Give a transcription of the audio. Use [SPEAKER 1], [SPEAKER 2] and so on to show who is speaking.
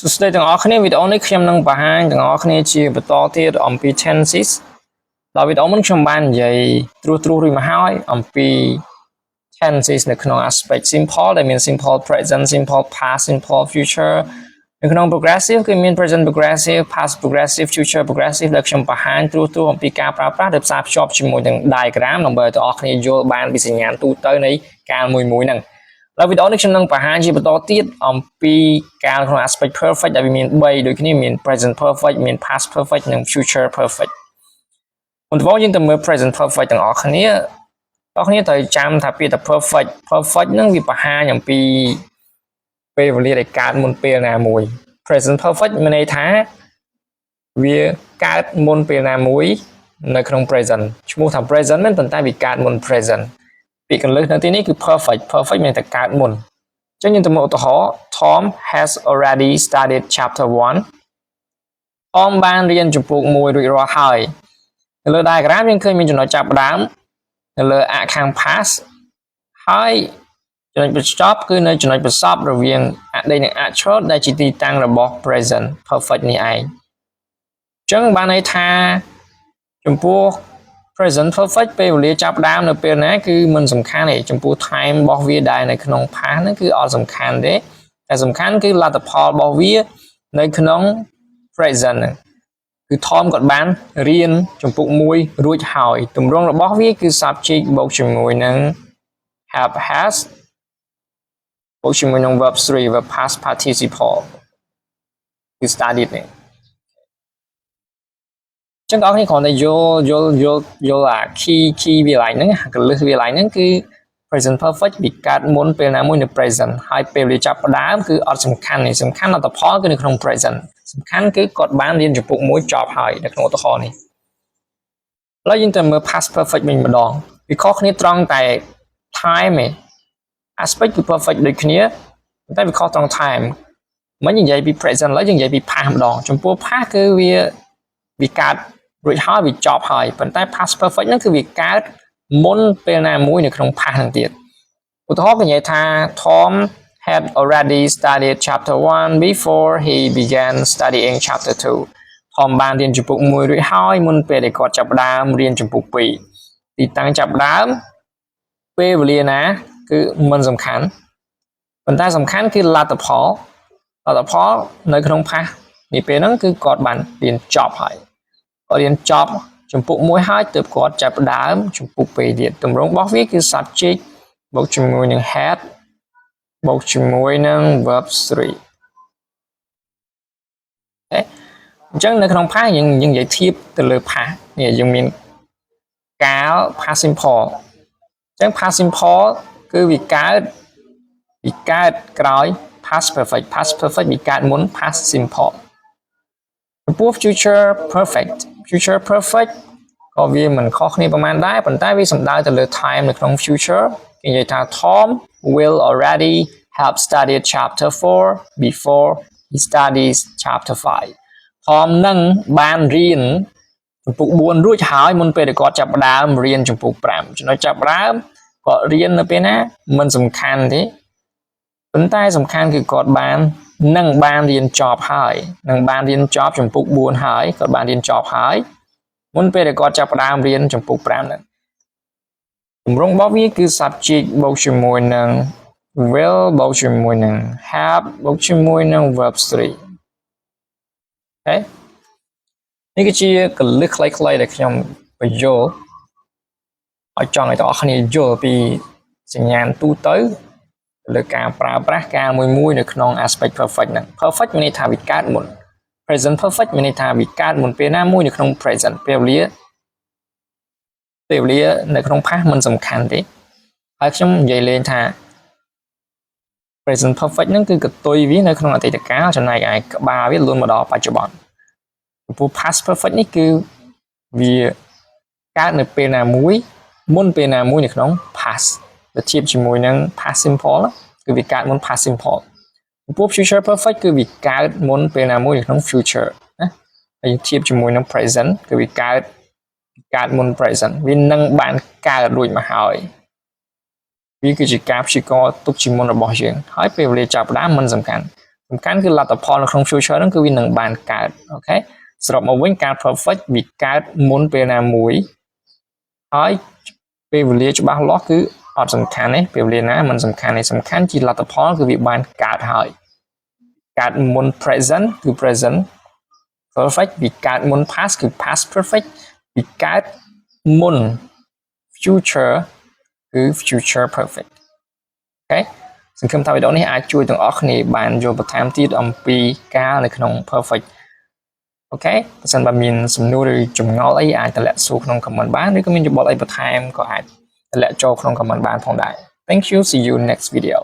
[SPEAKER 1] សួស្តីទាំងអស់គ្នាវីដេអូនេះខ្ញុំនឹងបង្ហាញទាំងអស់គ្នាជាបន្តទៀតអំពី tenses ដល់វីដេអូមុនខ្ញុំបាននិយាយត្រួសរួចមកហើយអំពី tenses នៅក្នុង aspect simple ដែលមាន simple present simple past simple future នៅក្នុង progressive គឺមាន present progressive past progressive future progressive ដែលខ្ញុំបង្ហាញត្រួសអំពីការប្រើប្រាស់ដែលផ្សារភ្ជាប់ជាមួយនឹង diagram ដើម្បីឲ្យទាំងអស់គ្នាយល់បានពីសញ្ញាទូទៅនៃការមួយហ្នឹងแล้วវីដេអូនេះខ្ញុំនឹងបង្ហាញជាបន្តទៀតអំពីការក្នុង aspect perfect ដែលវាមាន3ដូចគ្នាមាន present perfect មាន past perfect និង future perfect មុនដំបូងយើងទៅមើល present perfect ទាំងអស់គ្នាត្រូវចាំថាពាក្យថា perfect ហ្នឹងវាបង្ហាញអំពីពេលវេលាដែលកើតមុនពេលណាមួយ present perfect មានន័យថាវាកើតមុនពេលណាមួយនៅក្នុង present ឈ្មោះថា present មិនប៉ុន្តែវាកើតមុន presentពាក្យកន្លឹះនៅទីនេះគឺ perfect មានតែកើតមុនអញ្ចឹងយើងទៅមើលឧទាហរណ៍ Tom has already studied chapter 1 Tom បានរៀនជំពូក1រួចរាល់ហើយនៅលើ diagram យើងឃើញមានចំណុចចាប់ផ្ដើមនៅលើអខាង past ហើយចំណុចបញ្ចប់គឺនៅចំណុចប្រសពរវាងអតីតនិងអឈរដែលជាទីតាំងរបស់ present perfect នេះឯងអញ្ចឹងបានន័យថាចំពោះpresent perfect ពេលវេលាចាប់ផ្ដើមនៅពេលណាគឺមិនសំខាន់ទេចំពោះ time របស់វាដែលនៅក្នុង past ហ្នឹងគឺអត់សំខាន់ទេតែសំខាន់គឺលទ្ធផលរបស់វានៅក្នុង present ហ្នឹងគឺ Tom គាត់បានរៀនជំពូក1រួចហើយទម្រង់របស់វាគឺ subject បូកជាមួយនឹង have has បូកជាមួយនឹង verb 3 verb past participle គឺ studied នេះចឹងបងប្អូនគ្រាន់តែយល់អា key វាឡើងហ្នឹងកលឹះវាឡើងហ្នឹងគឺ present perfect វាកើតមុនពេលណាមួយនៅ present ហើយពេលវាចាប់ផ្ដើមគឺអត់សំខាន់ទេសំខាន់លទ្ធផលគឺនៅក្នុង present សំខាន់គឺគាត់បានរៀនជំពូក1ចប់ហើយនៅក្នុងឧទាហរណ៍នេះឥឡូវយើងទៅមើល past perfect វិញម្ដងវាខុសគ្នាត្រង់តែ time ឯ aspect គឺ perfect ដូចគ្នាតែវាខុសត្រង់ time មិននិយាយពី present ឥឡូវយើងនិយាយពី past ម្ដងចំពោះ past គឺវាកើតរួចហើយវាចប់ហើយប៉ុន្តែ past perfect ហ្នឹងគឺវាកើតមុនពេលណាមួយនៅក្នុង past ហ្នឹងទៀតឧទាហរណ៍គេនិយាយថា Tom had already studied chapter 1 before he began studying chapter 2 Tom បានរៀនជំពូក1រួចហើយមុនពេលដែលគាត់ចាប់ផ្ដើមរៀនជំពូក2ទីតាំងចាប់ផ្ដើមពេលវេលាណាគឺមិនសំខាន់ប៉ុន្តែសំខាន់គឺលទ្ធផលនៅក្នុង past នេះពេលហ្នឹងគឺគាត់បានរៀនចប់ហើយរៀនចប់ជំពូក1ហើយទើបគាត់ចាប់ផ្ដើមជំពូក2ទៀតទម្រង់របស់វាគឺ subject បូកជាមួយនឹង had បូកជាមួយនឹង verb 3អញ្ចឹងនៅក្នុង past យើងនិយាយធៀបទៅលើ past នេះយើងមានកាល past simple អញ្ចឹង past simple គឺវាកើតក្រោយ past perfect វាកើតមុន past simpleចំពោះ future perfect ក៏វាមិនខុសគ្នាប្រហែលដែរប៉ុន្តែវាសំដៅទៅលើ time នៅក្នុង future គេនិយាយថា Tom will already have studied chapter 4 before he studies chapter 5 Tom នឹងបានរៀនជំពូក4រួចហើយមុនពេលដែលគាត់ចាប់ផ្ដើមរៀនជំពូក5ចំណុចចាប់ផ្ដើមគាត់រៀននៅពេលណាមិនសំខាន់ទេប៉ុន្តែសំខាន់គឺគាត់បានរៀនចប់ហើយបានរៀនចប់ជំពូក4ហើយគាត់បានរៀនចប់ហើយមុនពេលដែលគាត់ចាប់ផ្ដើមរៀនជំពូក5ហ្នឹងទម្រង់របស់វាគឺ subject បូកជាមួយនឹង will បូកជាមួយនឹង have បូកជាមួយនឹង verb 3អូខេនេះគឺជាកលឹះខ្លីៗដែលខ្ញុំបញ្យល់ឲ្យចង់ឲ្យបងប្អូនគ្នាយល់ពីសញ្ញាទូទៅលើការប្រើប្រាស់ការមួយនៅក្នុង aspect perfect ហ្នឹង perfect មានន័យថាវាកើតមុន present perfect មានន័យថាវាកើតមុនពេលណាមួយនៅក្នុង present ពេលវេលានៅក្នុង past មិនសំខាន់ទេហើយខ្ញុំនិយាយលេងថា present perfect ហ្នឹងគឺកតុយវានៅក្នុងអតីតកាលចំណែកឯក្បាលវាលូនមកដល់បច្ចុប្បន្នចំពោះ past perfect នេះគឺវាកើតនៅពេលណាមួយមុនពេលណាមួយនៅក្នុង pastទៅធៀបជាមួយនឹង past simple គឺវាកើតមុន past simple ចំពោះ future perfect គឺវាកើតមុនពេលណាមួយនៅក្នុង future ណាហើយធៀបជាមួយនឹង present គឺវាកើតមុន present វានឹងបានកើតរួចមកហើយវាគឺជាការព្យាករណ៍ទុកជាមុនរបស់យើងហើយពេលវេលាចាប់ផ្ដើមមិនសំខាន់ សំខាន់គឺលទ្ធផលនៅក្នុង future ហ្នឹងគឺវានឹងបានកើតអូខេសរុបមកវិញការ perfect វាកើតមុនពេលណាមួយហើយពេលវេលាច្បាស់លាស់គឺអត់សំខាន់ទេពេលវេលាណាមិនសំខាន់ទេសំខាន់ជាលទ្ធផលគឺវាបានកើតហើយកើតមុន present គឺ present perfect វាកើតមុន past គឺ past perfect វាកើតមុន future គឺ future perfect អូខេសង្ឃឹមថាវីដេអូនេះអាចជួយទាំងអស់គ្នាបានយល់បន្ថែមទៀតអំពីកាលនៅក្នុង perfect អូខេបើសិនបើមានសំណួរឬចម្ងល់អីអាចតម្លាក់សួរក្នុង comment បានឬក៏មានយោបល់អីបន្ថែមក៏អាចតម្លាក់ចូលក្នុង comment បានផងដែរ Thank you see you next video